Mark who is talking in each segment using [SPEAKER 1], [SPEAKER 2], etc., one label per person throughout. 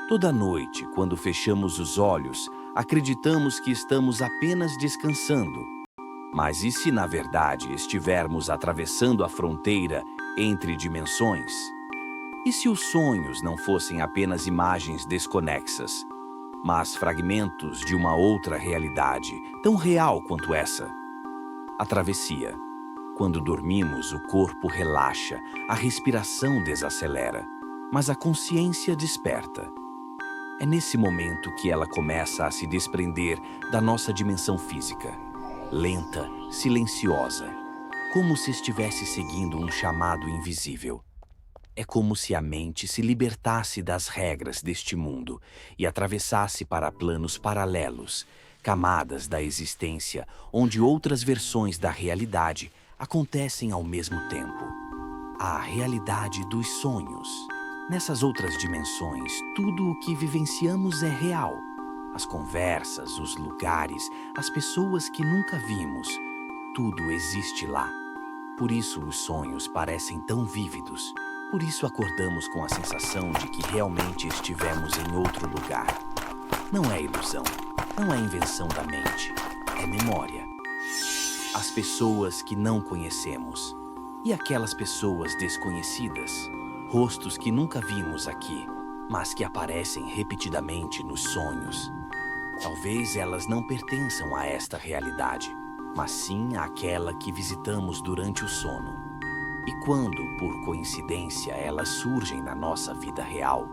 [SPEAKER 1] Toda noite, quando fechamos os olhos, acreditamos que estamos apenas descansando. Mas e se, na verdade, estivermos atravessando a fronteira entre dimensões? E se os sonhos não fossem apenas imagens desconexas, mas fragmentos de uma outra realidade, tão real quanto essa? A travessia. Quando dormimos, o corpo relaxa, a respiração desacelera, mas a consciência desperta. É nesse momento que ela começa a se desprender da nossa dimensão física. Lenta, silenciosa, como se estivesse seguindo um chamado invisível. É como se a mente se libertasse das regras deste mundo e atravessasse para planos paralelos, camadas da existência onde outras versões da realidade acontecem ao mesmo tempo. A realidade dos sonhos. Nessas outras dimensões, tudo o que vivenciamos é real. As conversas, os lugares, as pessoas que nunca vimos, tudo existe lá. Por isso os sonhos parecem tão vívidos. Por isso acordamos com a sensação de que realmente estivemos em outro lugar. Não é ilusão, não é invenção da mente, é memória. As pessoas que não conhecemos e aquelas pessoas desconhecidas, rostos que nunca vimos aqui, mas que aparecem repetidamente nos sonhos. Talvez elas não pertençam a esta realidade, mas sim àquela que visitamos durante o sono. E quando, por coincidência, elas surgem na nossa vida real,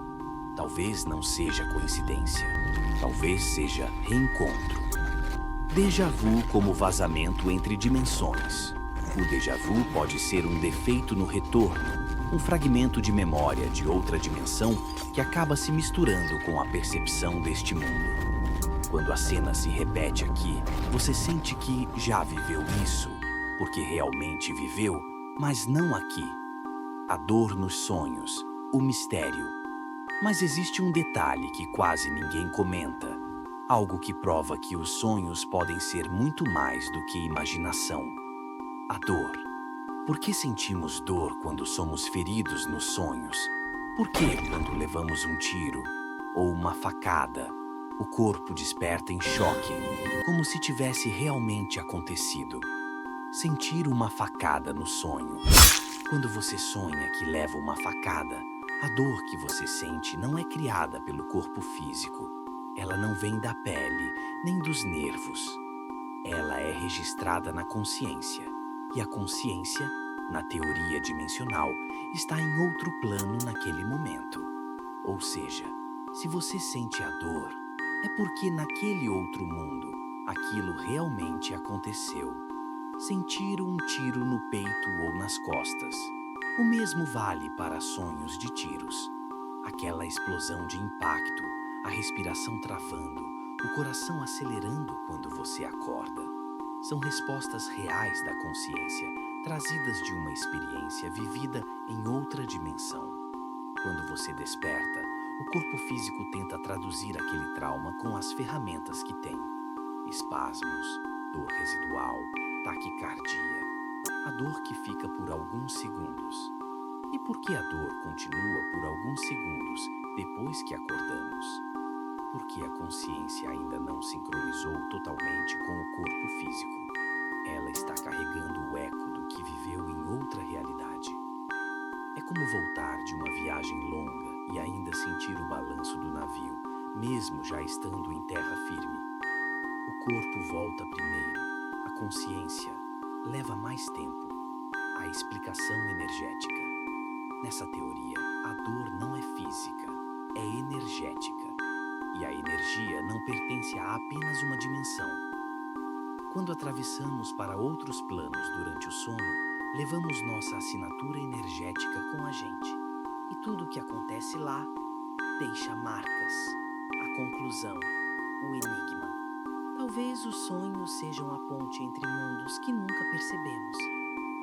[SPEAKER 1] talvez não seja coincidência, talvez seja reencontro. Déjà vu como vazamento entre dimensões. O déjà vu pode ser um defeito no retorno, um fragmento de memória de outra dimensão que acaba se misturando com a percepção deste mundo. Quando a cena se repete aqui, você sente que já viveu isso, porque realmente viveu, mas não aqui. A dor nos sonhos, o mistério. Mas existe um detalhe que quase ninguém comenta. Algo que prova que os sonhos podem ser muito mais do que imaginação. A dor. Por que sentimos dor quando somos feridos nos sonhos? Por que quando levamos um tiro ou uma facada, o corpo desperta em choque, como se tivesse realmente acontecido? Sentir uma facada no sonho. Quando você sonha que leva uma facada, a dor que você sente não é criada pelo corpo físico. Ela não vem da pele, nem dos nervos. Ela é registrada na consciência. E a consciência, na teoria dimensional, está em outro plano naquele momento. Ou seja, se você sente a dor, é porque naquele outro mundo, aquilo realmente aconteceu. Sentir um tiro no peito ou nas costas. O mesmo vale para sonhos de tiros. Aquela explosão de impacto, a respiração travando, o coração acelerando quando você acorda. São respostas reais da consciência, trazidas de uma experiência vivida em outra dimensão. Quando você desperta, o corpo físico tenta traduzir aquele trauma com as ferramentas que tem. Espasmos, dor residual, taquicardia. A dor que fica por alguns segundos. E por que a dor continua por alguns segundos depois que acordamos? Porque a consciência ainda não sincronizou totalmente com o corpo físico. Ela está carregando o eco do que viveu em outra realidade. É como voltar de uma viagem longa e ainda sentir o balanço do navio, mesmo já estando em terra firme. O corpo volta primeiro, a consciência leva mais tempo. A explicação energética. Nessa teoria, a dor não é física, é energética. E a energia não pertence a apenas uma dimensão. Quando atravessamos para outros planos durante o sono, levamos nossa assinatura energética com a gente. E tudo o que acontece lá deixa marcas. A conclusão, o enigma. Talvez os sonhos sejam a ponte entre mundos que nunca percebemos.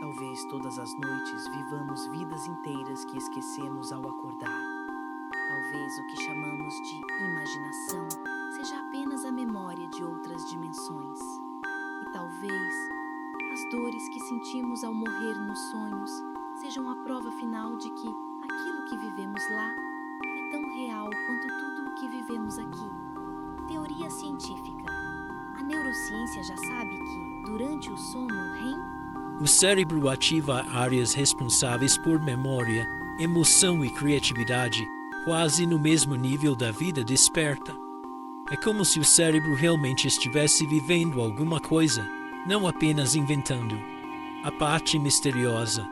[SPEAKER 1] Talvez todas as noites vivamos vidas inteiras que esquecemos ao acordar. Talvez o que chamamos de imaginação seja apenas a memória de outras dimensões. E talvez as dores que sentimos ao morrer nos sonhos sejam a prova final de que aquilo que vivemos lá é tão real quanto tudo
[SPEAKER 2] neurociência já sabe que, durante o sono REM,
[SPEAKER 3] O cérebro ativa áreas responsáveis por memória, emoção e criatividade, quase no mesmo nível da vida desperta. É como se o cérebro realmente estivesse vivendo alguma coisa, não apenas inventando. A parte misteriosa.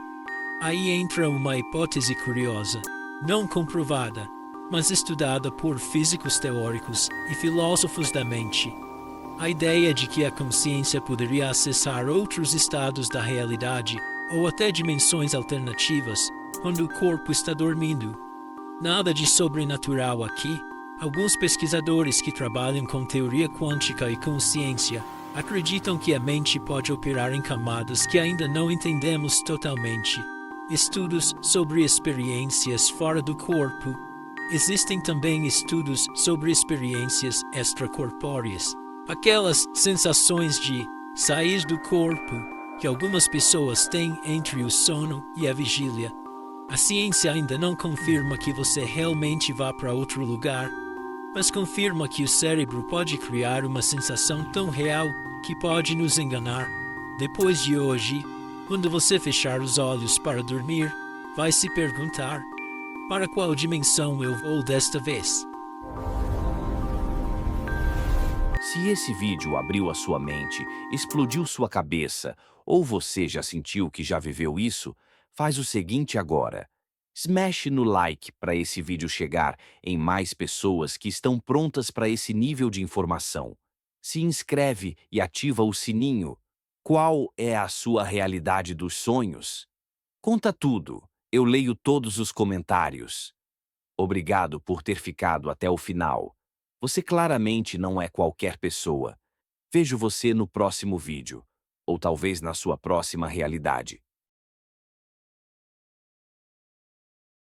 [SPEAKER 3] Aí entra uma hipótese curiosa, não comprovada, mas estudada por físicos teóricos e filósofos da mente. A ideia de que a consciência poderia acessar outros estados da realidade ou até dimensões alternativas quando o corpo está dormindo. Nada de sobrenatural aqui. Alguns pesquisadores que trabalham com teoria quântica e consciência acreditam que a mente pode operar em camadas que ainda não entendemos totalmente. Estudos sobre experiências fora do corpo. Existem também estudos sobre experiências extracorpóreas, aquelas sensações de sair do corpo que algumas pessoas têm entre o sono e a vigília. A ciência ainda não confirma que você realmente vá para outro lugar, mas confirma que o cérebro pode criar uma sensação tão real que pode nos enganar. Depois de hoje, quando você fechar os olhos para dormir, vai se perguntar: para qual dimensão eu vou desta vez?
[SPEAKER 1] Se esse vídeo abriu a sua mente, explodiu sua cabeça, ou você já sentiu que já viveu isso, faz o seguinte agora. Smash no like para esse vídeo chegar em mais pessoas que estão prontas para esse nível de informação. Se inscreve e ativa o sininho. Qual é a sua realidade dos sonhos? Conta tudo. Eu leio todos os comentários. Obrigado por ter ficado até o final. Você claramente não é qualquer pessoa. Vejo você no próximo vídeo, ou talvez na sua próxima realidade.